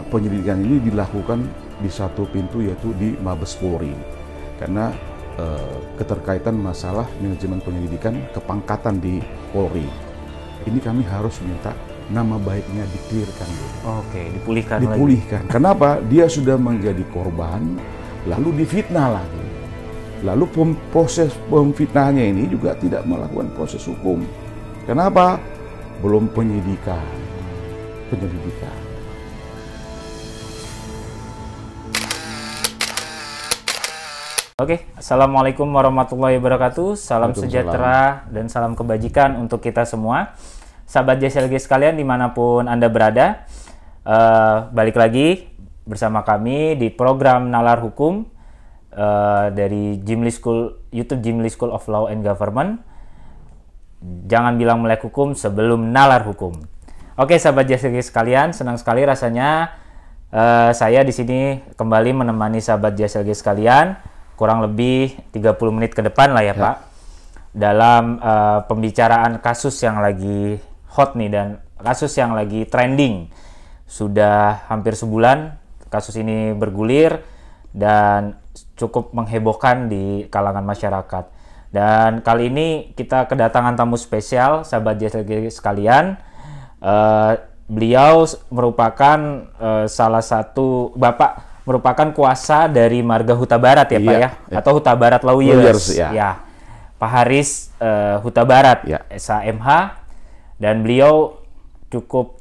penyelidikan ini dilakukan di satu pintu, yaitu di Mabes Polri, karena keterkaitan masalah manajemen penyelidikan kepangkatan di Polri. Ini kami harus minta nama baiknya di-clearkan. Oke, dipulihkan. Kenapa? Dia sudah menjadi korban, lalu difitnah lagi. Lalu proses pemfitnahnya ini juga tidak melakukan proses hukum. Kenapa? Belum penyelidikan. Oke, Assalamualaikum warahmatullahi wabarakatuh. Salam sejahtera dan salam kebajikan untuk kita semua. Sahabat JSLG sekalian dimanapun Anda berada, balik lagi bersama kami di program Nalar Hukum dari Jimli School, YouTube Jimli School of Law and Government. Jangan bilang melek hukum sebelum nalar hukum. Oke, sahabat JSLG sekalian, senang sekali rasanya saya di sini kembali menemani sahabat JSLG sekalian kurang lebih 30 menit ke depan lah ya, Pak, dalam pembicaraan kasus yang lagi hot nih dan kasus yang lagi trending. Sudah hampir sebulan kasus ini bergulir dan cukup menghebohkan di kalangan masyarakat. Dan kali ini kita kedatangan tamu spesial, sahabat JSLG sekalian. Beliau merupakan salah satu merupakan kuasa dari Marga Huta Barat ya, Pak, ya? Atau Huta Barat Lawyers. Ya. Pak Haris Huta Barat, SHMH, dan beliau cukup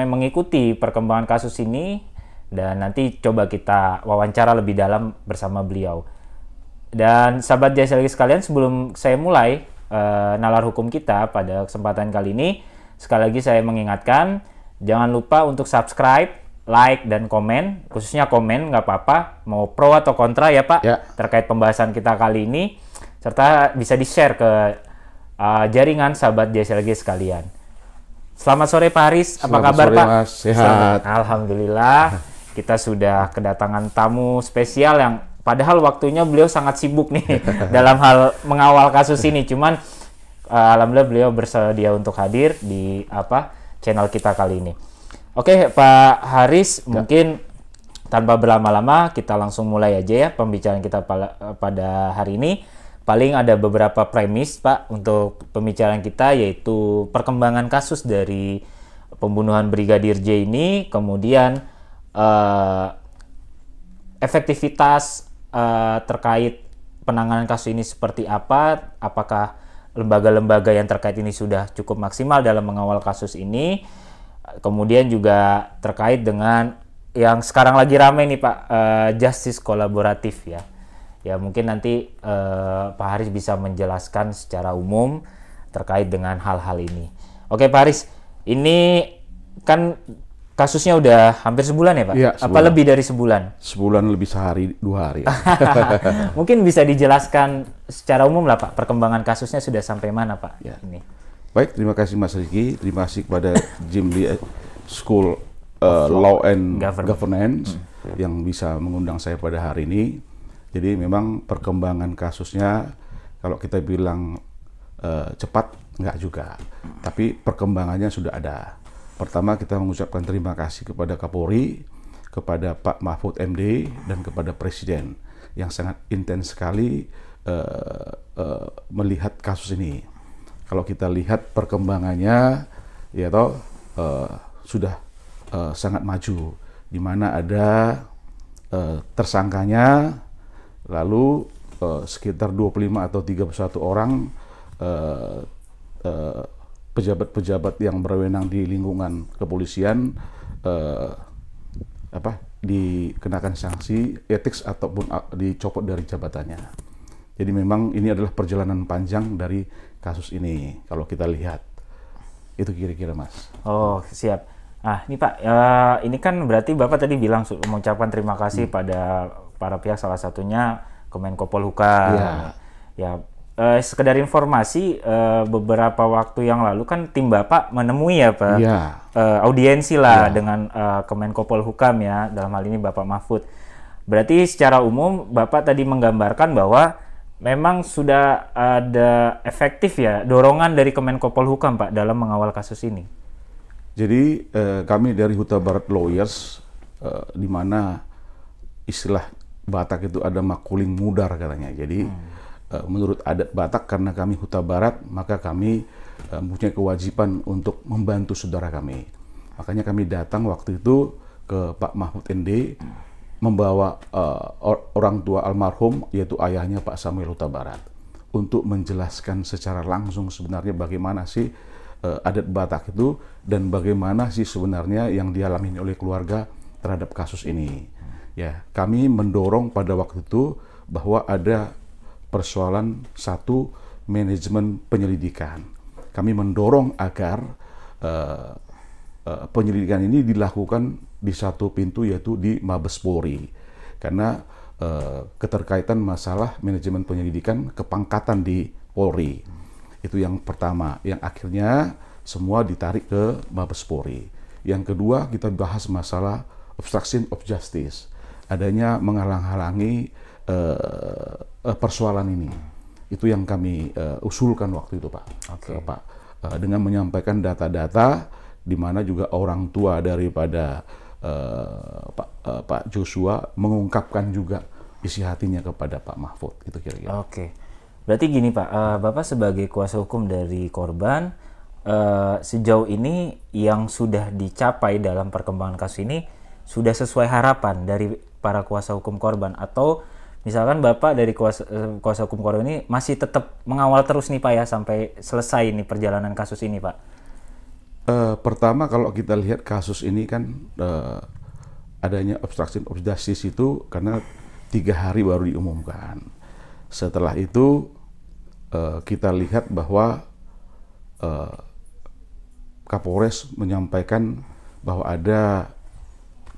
mengikuti perkembangan kasus ini, dan nanti coba kita wawancara lebih dalam bersama beliau. Dan sahabat JSLG sekalian, sebelum saya mulai nalar hukum kita pada kesempatan kali ini, sekali lagi saya mengingatkan, jangan lupa untuk subscribe, like, dan komen. Khususnya komen, nggak apa-apa, mau pro atau kontra ya, Pak, terkait pembahasan kita kali ini. Serta bisa di-share ke jaringan sahabat JSLG sekalian. Selamat sore Pak Haris, apa kabar sore, Pak? Mas. Sehat. Alhamdulillah, kita sudah kedatangan tamu spesial yang padahal waktunya beliau sangat sibuk nih dalam hal mengawal kasus ini. Cuman alhamdulillah beliau bersedia untuk hadir di channel kita kali ini. Oke, Pak Haris, mungkin tanpa berlama-lama kita langsung mulai aja ya pembicaraan kita pada hari ini. Paling ada beberapa premis, Pak, untuk pembicaraan kita, yaitu perkembangan kasus dari pembunuhan Brigadir J ini, kemudian efektivitas terkait penanganan kasus ini seperti apa, apakah lembaga-lembaga yang terkait ini sudah cukup maksimal dalam mengawal kasus ini. Kemudian juga terkait dengan yang sekarang lagi ramai nih, Pak, justice kolaboratif ya. Ya mungkin nanti Pak Haris bisa menjelaskan secara umum terkait dengan hal-hal ini. Oke Pak Haris, ini kan kasusnya udah hampir sebulan ya Pak? Ya, apa lebih dari sebulan? Sebulan lebih sehari, 2 hari. Mungkin bisa dijelaskan secara umum lah Pak, perkembangan kasusnya sudah sampai mana Pak? Ya. Ini. Baik, terima kasih Mas Riki, terima kasih kepada Jimli School Law and Governance yang bisa mengundang saya pada hari ini. Jadi memang perkembangan kasusnya kalau kita bilang cepat, enggak juga. Tapi perkembangannya sudah ada. Pertama kita mengucapkan terima kasih kepada Kapolri, kepada Pak Mahfud MD, dan kepada Presiden yang sangat intens sekali melihat kasus ini. Kalau kita lihat perkembangannya, ya sudah sangat maju, di mana ada tersangkanya, lalu sekitar 25 atau 31 orang pejabat-pejabat yang berwenang di lingkungan kepolisian dikenakan sanksi etik ataupun dicopot dari jabatannya. Jadi memang ini adalah perjalanan panjang dari kasus ini kalau kita lihat. Itu kira-kira Mas. Oh siap. Nah ini Pak, ini kan berarti Bapak tadi bilang mengucapkan terima kasih pada para pihak, salah satunya Kemenko Polhukam. Ya, sekedar informasi, beberapa waktu yang lalu kan tim Bapak menemui ya Pak, audiensi lah dengan Kemenko Polhukam ya, dalam hal ini Bapak Mahfud. Berarti secara umum Bapak tadi menggambarkan bahwa memang sudah ada efektif ya dorongan dari Kemenko Polhukam Pak dalam mengawal kasus ini. Jadi kami dari Huta Barat Lawyers, di mana istilah Batak itu ada makuling mudar katanya. Jadi menurut adat Batak, karena kami Huta Barat, maka kami mempunyai kewajiban untuk membantu saudara kami. Makanya kami datang waktu itu ke Pak Mahfud ND, membawa orang tua almarhum, yaitu ayahnya Pak Samuel Huta Barat, untuk menjelaskan secara langsung sebenarnya bagaimana sih adat Batak itu dan bagaimana sih sebenarnya yang dialami oleh keluarga terhadap kasus ini. Ya, kami mendorong pada waktu itu bahwa ada persoalan satu, manajemen penyelidikan. Kami mendorong agar penyelidikan ini dilakukan di satu pintu, yaitu di Mabes Polri, karena keterkaitan masalah manajemen penyelidikan kepangkatan di Polri. Itu yang pertama, yang akhirnya semua ditarik ke Mabes Polri. Yang kedua, kita bahas masalah obstruction of justice, adanya menghalang-halangi persoalan ini. Itu yang kami usulkan waktu itu, Pak. Okay. Pak, dengan menyampaikan data-data di mana juga orang tua daripada Pak Joshua mengungkapkan juga isi hatinya kepada Pak Mahfud. Itu kira-kira. Oke. Berarti gini, Pak, Bapak sebagai kuasa hukum dari korban, sejauh ini yang sudah dicapai dalam perkembangan kasus ini sudah sesuai harapan dari para kuasa hukum korban, atau misalkan Bapak dari kuasa hukum korban ini masih tetap mengawal terus nih, Pak, ya, sampai selesai nih perjalanan kasus ini, Pak? Pertama, kalau kita lihat kasus ini kan adanya obstruction of justice itu karena 3 hari baru diumumkan. Setelah itu kita lihat bahwa Kapolres menyampaikan bahwa ada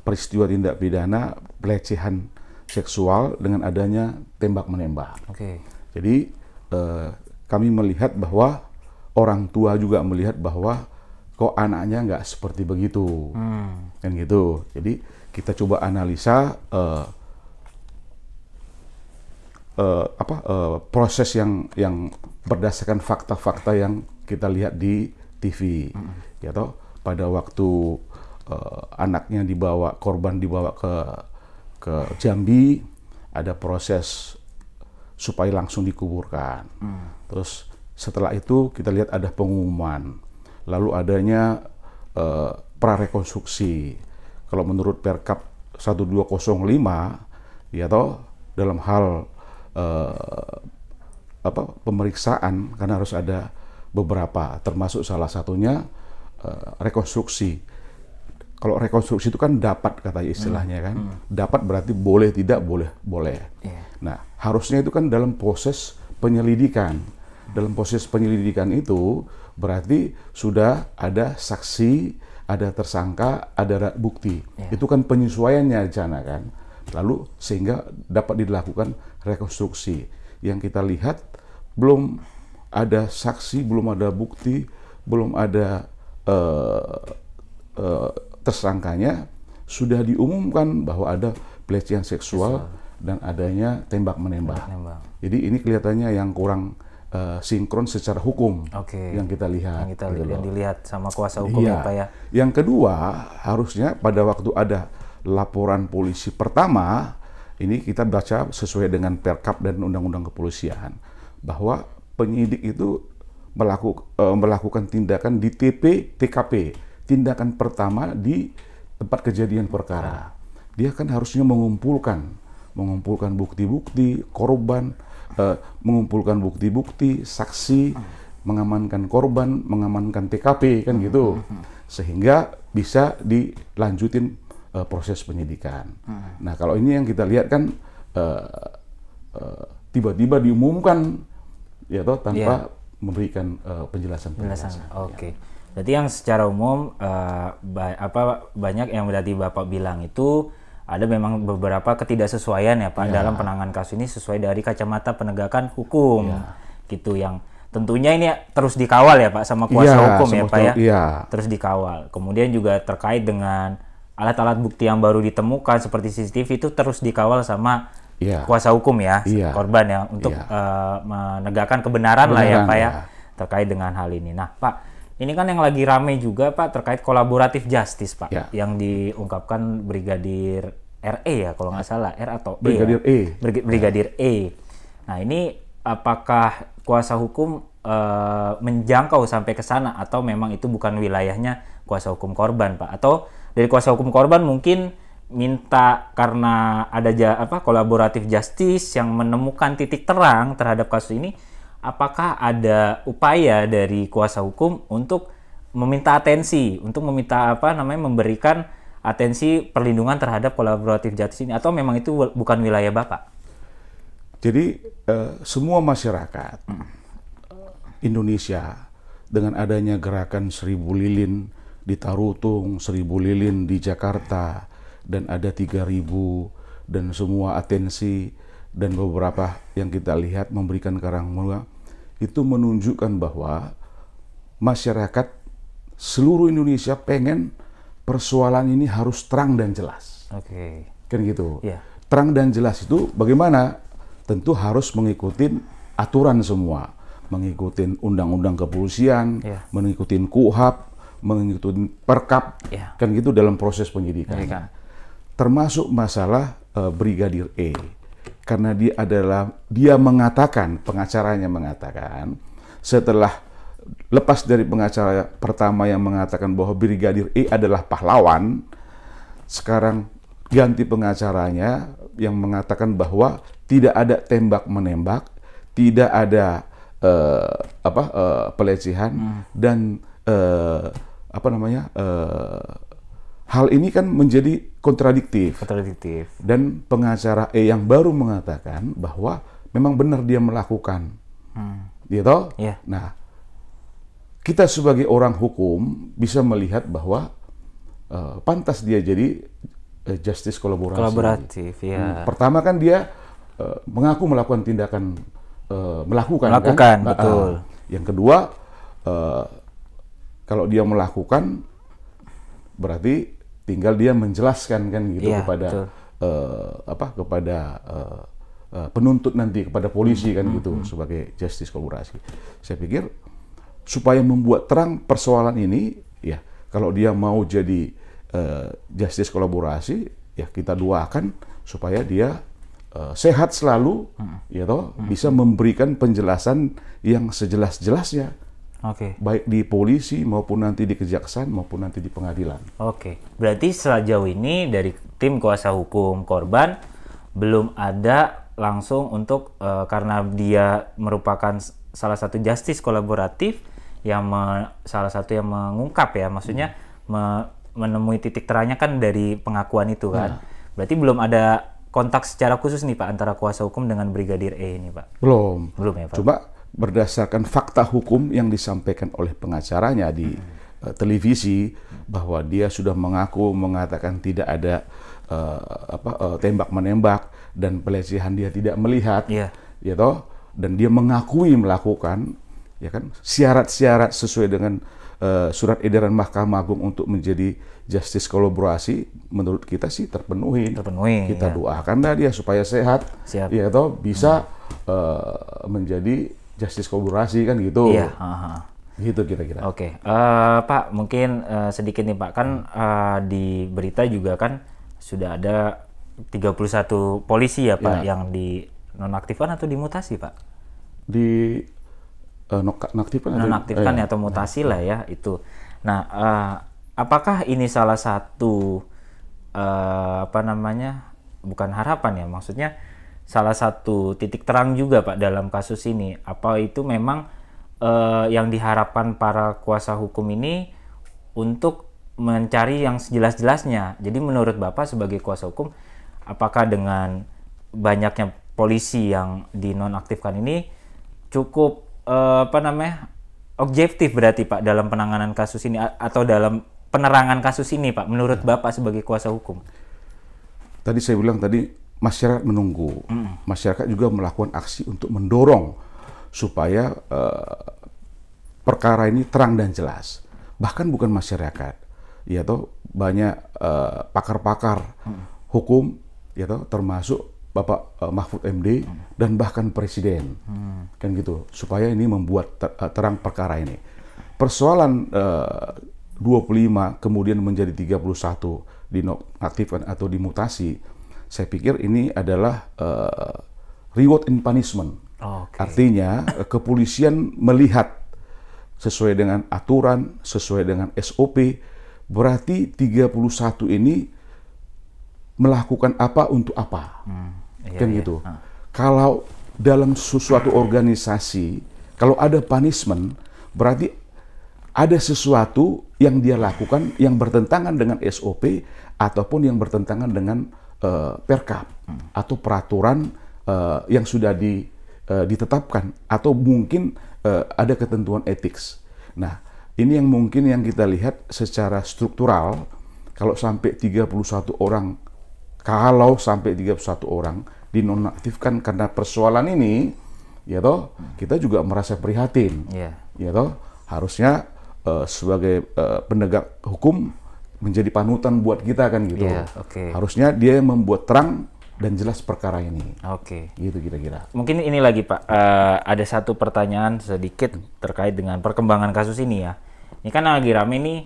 peristiwa tindak pidana pelecehan seksual dengan adanya tembak-menembak. Okay. Jadi kami melihat bahwa orang tua juga melihat bahwa kok anaknya nggak seperti begitu, kan gitu. Jadi kita coba analisa proses yang berdasarkan fakta-fakta yang kita lihat di TV, ya toh, pada waktu anaknya korban dibawa ke Jambi, ada proses supaya langsung dikuburkan. Terus setelah itu kita lihat ada pengumuman, lalu adanya prarekonstruksi. Kalau menurut Perkap 1205, ya toh, dalam hal pemeriksaan, karena harus ada beberapa, termasuk salah satunya rekonstruksi. Kalau rekonstruksi itu kan dapat, kata istilahnya kan, dapat berarti boleh, tidak boleh, boleh. Yeah. Nah, harusnya itu kan dalam proses penyelidikan. Dalam proses penyelidikan itu berarti sudah ada saksi, ada tersangka, ada bukti. Yeah. Itu kan penyesuaiannya di sana kan. Lalu sehingga dapat dilakukan rekonstruksi. Yang kita lihat belum ada saksi, belum ada bukti, belum ada tersangkanya, sudah diumumkan bahwa ada pelecehan seksual dan adanya tembak-menembak. Jadi ini kelihatannya yang kurang sinkron secara hukum. Yang kita lihat. Yang dilihat sama kuasa hukum, ya, Pak, ya. Yang kedua, harusnya pada waktu ada laporan polisi pertama, ini kita baca sesuai dengan Perkap dan Undang-Undang Kepolisian, bahwa penyidik itu melakukan tindakan di TKP, tindakan pertama di tempat kejadian perkara. Dia kan harusnya mengumpulkan bukti-bukti korban, mengumpulkan bukti-bukti saksi, mengamankan korban, mengamankan TKP, kan gitu, sehingga bisa dilanjutin proses penyidikan. Nah, kalau ini yang kita lihat kan tiba-tiba diumumkan, ya toh, tanpa memberikan penjelasan. Oke. Berarti yang secara umum banyak yang berarti Bapak bilang itu ada memang beberapa ketidaksesuaian, ya, Pak, dalam penanganan kasus ini sesuai dari kacamata penegakan hukum, gitu, yang tentunya ini terus dikawal, ya, Pak, sama kuasa hukum, ya, Pak, ya. Terus dikawal. Kemudian juga terkait dengan alat-alat bukti yang baru ditemukan seperti CCTV itu terus dikawal sama kuasa hukum, ya, korban, ya, untuk menegakkan kebenaran lah, ya, Pak, ya, terkait dengan hal ini. Nah, Pak, Ini kan yang lagi rame juga Pak terkait kolaboratif justice Pak, Ya. yang diungkapkan Brigadir RE ya kalau nggak salah, R atau E. Brigadir ya? E. Brigadir E. Nah ini apakah kuasa hukum menjangkau sampai ke sana atau memang itu bukan wilayahnya kuasa hukum korban Pak? Atau dari kuasa hukum korban mungkin minta karena ada kolaboratif justice yang menemukan titik terang terhadap kasus ini, apakah ada upaya dari kuasa hukum untuk meminta atensi, untuk meminta memberikan atensi perlindungan terhadap kolaboratif justice ini, atau memang itu bukan wilayah Bapak? Jadi semua masyarakat Indonesia dengan adanya gerakan 1000 lilin di Tarutung, 1000 lilin di Jakarta, dan ada 3000 dan semua atensi dan beberapa yang kita lihat memberikan karangmula, itu menunjukkan bahwa masyarakat seluruh Indonesia pengen persoalan ini harus terang dan jelas. Oke. Kan gitu. Yeah. Terang dan jelas itu bagaimana? Tentu harus mengikuti aturan semua, mengikuti undang-undang kepolisian, mengikuti KUHP, mengikuti Perkap, kan gitu dalam proses penyidikan. Termasuk masalah Brigadir E. Karena dia mengatakan, pengacaranya mengatakan, setelah lepas dari pengacara pertama yang mengatakan bahwa Brigadir E adalah pahlawan, sekarang ganti pengacaranya yang mengatakan bahwa tidak ada tembak-menembak, tidak ada pelecehan, dan hal ini kan menjadi kontradiktif. Dan pengacara E yang baru mengatakan bahwa memang benar dia melakukan, gitu. Nah, kita sebagai orang hukum bisa melihat bahwa pantas dia jadi justice kolaboratif. Pertama kan dia mengaku melakukan tindakan melakukan kan? Betul. Yang kedua, kalau dia melakukan berarti tinggal dia menjelaskan kan gitu kepada penuntut nanti, kepada polisi kan gitu sebagai justice kolaborasi. Saya pikir supaya membuat terang persoalan ini, ya kalau dia mau jadi justice kolaborasi, ya kita doakan supaya dia sehat selalu, ya toh, bisa memberikan penjelasan yang sejelas-jelasnya, baik di polisi maupun nanti di kejaksaan maupun nanti di pengadilan. Berarti sejauh ini dari tim kuasa hukum korban belum ada langsung untuk karena dia merupakan salah satu justice kolaboratif yang salah satu yang mengungkap ya, maksudnya menemui titik terangnya kan dari pengakuan itu kan. Berarti belum ada kontak secara khusus nih Pak antara kuasa hukum dengan Brigadir E ini Pak? Belum ya Pak? Cuma berdasarkan fakta hukum yang disampaikan oleh pengacaranya di televisi bahwa dia sudah mengatakan tidak ada tembak-menembak dan pelecehan dia tidak melihat, ya toh, dan dia mengakui melakukan, ya kan, syarat-syarat sesuai dengan surat edaran Mahkamah Agung untuk menjadi justice kolaborasi, menurut kita sih terpenuhi. Kita doakanlah dia supaya sehat, ya toh, bisa menjadi justice kolaborasi kan gitu. Gitu kira-kira. Pak, mungkin sedikit nih Pak, kan di berita juga kan sudah ada 31 polisi ya Pak yang dinonaktifkan atau dimutasi Pak? Nonaktifkan atau mutasi lah ya itu. Nah, apakah ini salah satu bukan harapan ya, maksudnya salah satu titik terang juga Pak dalam kasus ini? Apa itu memang yang diharapkan para kuasa hukum ini untuk mencari yang sejelas-jelasnya? Jadi menurut Bapak sebagai kuasa hukum, apakah dengan banyaknya polisi yang dinonaktifkan ini cukup objektif berarti Pak dalam penanganan kasus ini atau dalam penerangan kasus ini Pak menurut Bapak sebagai kuasa hukum? Tadi saya bilang masyarakat menunggu, masyarakat juga melakukan aksi untuk mendorong supaya perkara ini terang dan jelas. Bahkan bukan masyarakat, ya toh, banyak pakar-pakar hukum, ya toh, termasuk Bapak Mahfud MD dan bahkan Presiden, kan gitu, supaya ini membuat terang perkara ini. persoalan 25 kemudian menjadi 31 dinonaktifkan atau dimutasi, saya pikir ini adalah reward and punishment. Artinya kepolisian melihat sesuai dengan aturan, sesuai dengan SOP, berarti 31 ini melakukan apa untuk apa. Kan gitu. Kalau dalam suatu organisasi, kalau ada punishment, berarti ada sesuatu yang dia lakukan yang bertentangan dengan SOP ataupun yang bertentangan dengan perkap atau peraturan yang sudah ditetapkan, atau mungkin ada ketentuan etik. Nah, ini yang mungkin yang kita lihat secara struktural. Kalau sampai 31 orang dinonaktifkan karena persoalan ini, ya toh, kita juga merasa prihatin. Ya toh, harusnya sebagai penegak hukum menjadi panutan buat kita kan gitu. Harusnya dia membuat terang dan jelas perkara ini. Gitu kira-kira. Mungkin ini lagi Pak, ada satu pertanyaan sedikit terkait dengan perkembangan kasus ini ya. Ini kan lagi rame nih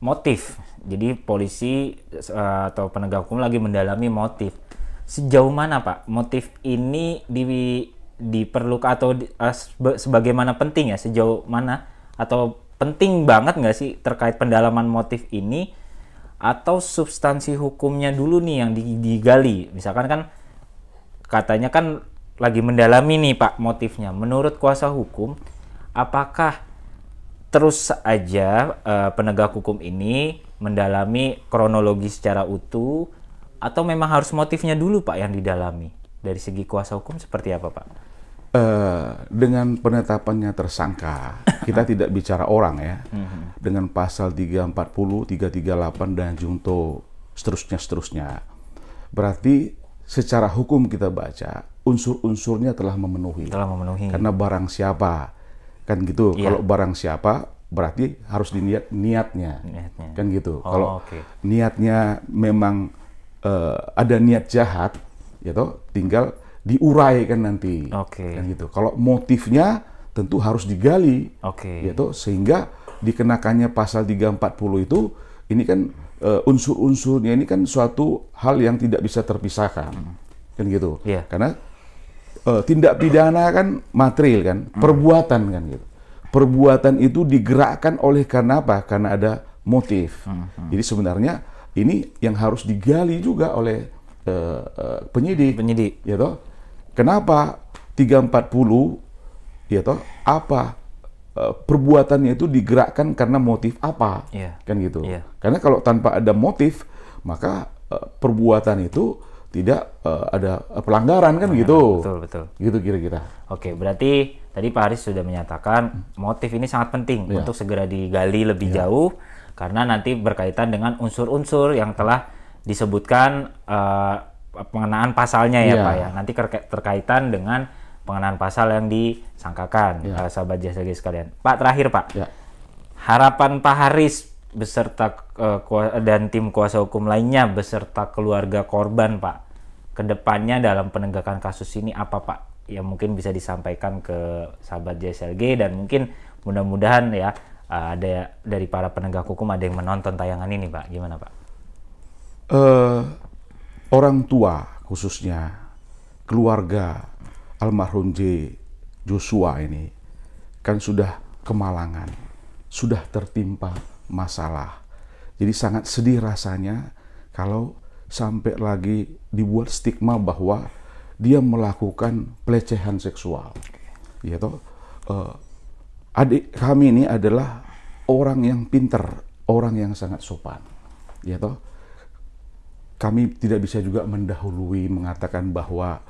motif. Jadi polisi atau penegak hukum lagi mendalami motif. Sejauh mana Pak motif ini diperlukan atau sebagaimana penting ya? Sejauh mana atau penting banget nggak sih terkait pendalaman motif ini? Atau substansi hukumnya dulu nih yang digali. Misalkan kan katanya kan lagi mendalami nih Pak motifnya. Menurut kuasa hukum, apakah terus aja penegak hukum ini mendalami kronologi secara utuh, atau memang harus motifnya dulu Pak yang didalami? Dari segi kuasa hukum seperti apa Pak? Dengan penetapannya tersangka, kita tidak bicara orang ya. Dengan pasal 340, 338 dan junto seterusnya. Berarti secara hukum kita baca unsur-unsurnya telah memenuhi. Karena barang siapa kan gitu. Kalau barang siapa berarti harus diniat niatnya. Kan gitu. Kalau niatnya memang ada niat jahat, ya toh, tinggal diuraikan nanti, kan gitu. Kalau motifnya tentu harus digali, yaitu sehingga dikenakannya pasal 340 itu, ini kan unsur-unsurnya ini kan suatu hal yang tidak bisa terpisahkan, kan gitu. Karena tindak pidana kan material kan, perbuatan kan gitu. Perbuatan itu digerakkan oleh karena apa? Karena ada motif. Jadi sebenarnya ini yang harus digali juga oleh penyidik, ya toh. Kenapa 340, ya toh, apa perbuatannya itu digerakkan karena motif apa, kan gitu. Karena kalau tanpa ada motif, maka perbuatan itu tidak ada pelanggaran kan gitu. Betul. Gitu kira-kira. Berarti tadi Pak Haris sudah menyatakan motif ini sangat penting untuk segera digali lebih jauh, karena nanti berkaitan dengan unsur-unsur yang telah disebutkan pengenaan pasalnya ya Pak ya. Nanti terkaitan dengan pengenaan pasal yang disangkakan, sahabat JSLG sekalian. Pak, terakhir Pak, harapan Pak Haris beserta dan tim kuasa hukum lainnya beserta keluarga korban Pak, kedepannya dalam penegakan kasus ini apa Pak? Yang mungkin bisa disampaikan ke sahabat JSLG, dan mungkin mudah-mudahan ya ada dari para penegak hukum ada yang menonton tayangan ini Pak. Gimana Pak? Orang tua khususnya keluarga almarhum Joshua ini kan sudah kemalangan, sudah tertimpa masalah. Jadi sangat sedih rasanya kalau sampai lagi dibuat stigma bahwa dia melakukan pelecehan seksual. Ya toh, adik kami ini adalah orang yang pintar, orang yang sangat sopan. Ya toh, kami tidak bisa juga mendahului mengatakan bahwa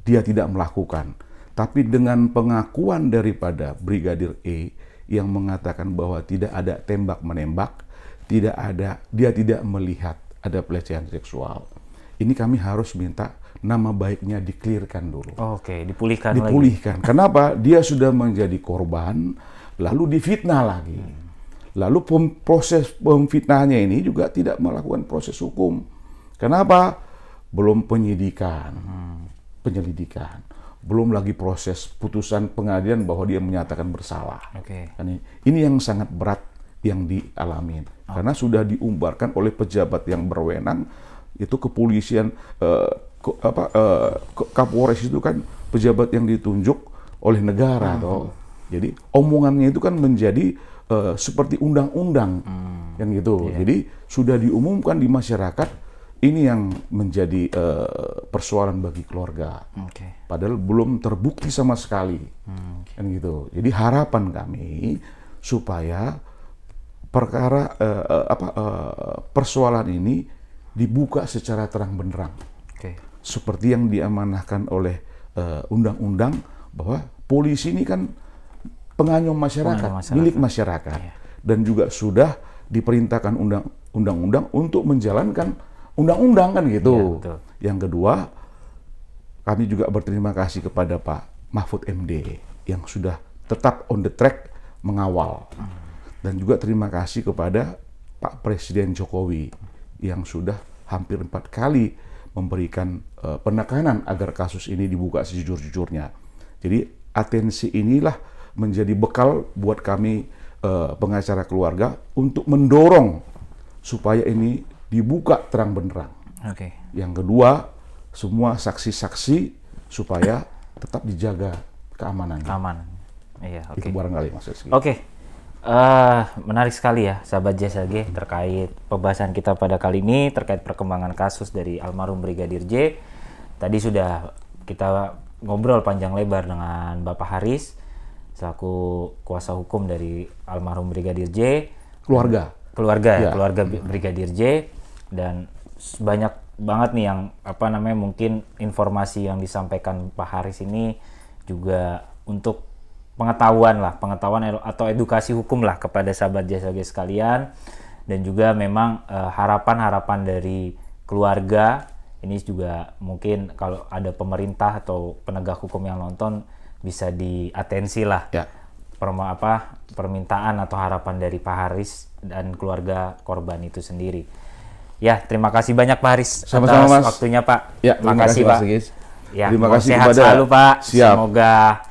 dia tidak melakukan. Tapi dengan pengakuan daripada Brigadir E yang mengatakan bahwa tidak ada tembak-menembak, dia tidak melihat ada pelecehan seksual. Ini kami harus minta nama baiknya di-clearkan dulu. Dipulihkan. Kenapa? Dia sudah menjadi korban, lalu difitnah lagi. Lalu proses pemfitnahnya ini juga tidak melakukan proses hukum. Kenapa? Belum penyelidikan, belum lagi proses putusan pengadilan bahwa dia menyatakan bersalah. Oke. Ini yang sangat berat yang dialamin karena sudah diumbarkan oleh pejabat yang berwenang, itu kepolisian, Kapolres itu kan pejabat yang ditunjuk oleh negara, toh. Jadi omongannya itu kan menjadi seperti undang-undang, yang gitu. Jadi sudah diumumkan di masyarakat, ini yang menjadi persoalan bagi keluarga. Padahal belum terbukti sama sekali, kan gitu. Jadi harapan kami supaya perkara persoalan ini dibuka secara terang benderang, seperti yang diamanahkan oleh undang-undang bahwa polisi ini kan pengayom masyarakat, milik masyarakat, dan juga sudah diperintahkan undang-undang untuk menjalankan undang-undang, kan gitu. Yang kedua, kami juga berterima kasih kepada Pak Mahfud MD yang sudah tetap on the track mengawal, dan juga terima kasih kepada Pak Presiden Jokowi yang sudah hampir 4 kali memberikan penekanan agar kasus ini dibuka sejujur-jujurnya. Jadi atensi inilah menjadi bekal buat kami pengacara keluarga untuk mendorong supaya ini dibuka terang benderang. Yang kedua, semua saksi-saksi supaya tetap dijaga keamanannya. Itu barangkali Mas Rizky. Menarik sekali ya sahabat JSLG terkait pembahasan kita pada kali ini terkait perkembangan kasus dari almarhum Brigadir J. Tadi sudah kita ngobrol panjang lebar dengan Bapak Haris selaku kuasa hukum dari almarhum Brigadir J. Keluarga Brigadir J, dan banyak banget nih yang mungkin informasi yang disampaikan Pak Haris ini juga untuk pengetahuan atau edukasi hukum lah kepada sahabat JSLG sekalian, dan juga memang harapan dari keluarga ini juga mungkin kalau ada pemerintah atau penegak hukum yang nonton bisa diatensi lah permintaan atau harapan dari Pak Haris dan keluarga korban itu sendiri. Ya, terima kasih banyak Pak Haris atas Mas. Waktunya Pak. Ya, terima kasih Pak. Terima kasih sehat selalu Pak. Semoga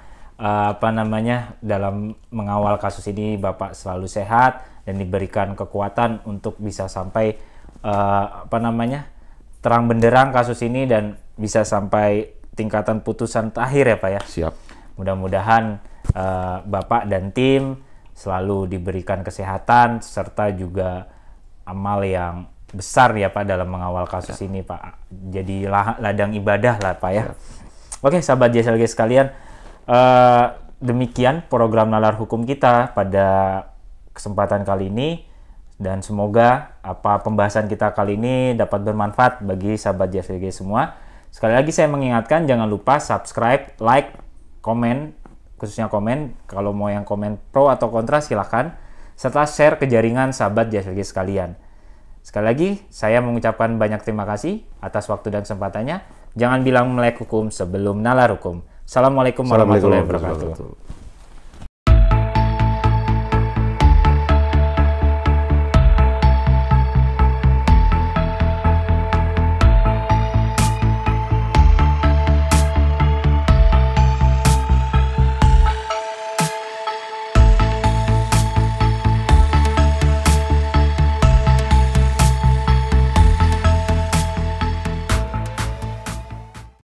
dalam mengawal kasus ini Bapak selalu sehat dan diberikan kekuatan untuk bisa sampai terang benderang kasus ini dan bisa sampai tingkatan putusan terakhir ya Pak ya. Siap. Mudah-mudahan Bapak dan tim selalu diberikan kesehatan serta juga amal yang besar ya Pak dalam mengawal kasus ini Pak. Jadi ladang ibadah lah Pak ya. Oke, sahabat JSLG sekalian, demikian program Nalar Hukum kita pada kesempatan kali ini, dan semoga pembahasan kita kali ini dapat bermanfaat bagi sahabat JSLG semua. Sekali lagi saya mengingatkan, jangan lupa subscribe, like, komen, khususnya komen. Kalau mau yang komen pro atau kontra silahkan, serta share ke jaringan sahabat JSLG sekalian. Sekali lagi, saya mengucapkan banyak terima kasih atas waktu dan kesempatannya. Jangan bilang melek hukum sebelum nalar hukum. Assalamualaikum warahmatullahi wabarakatuh.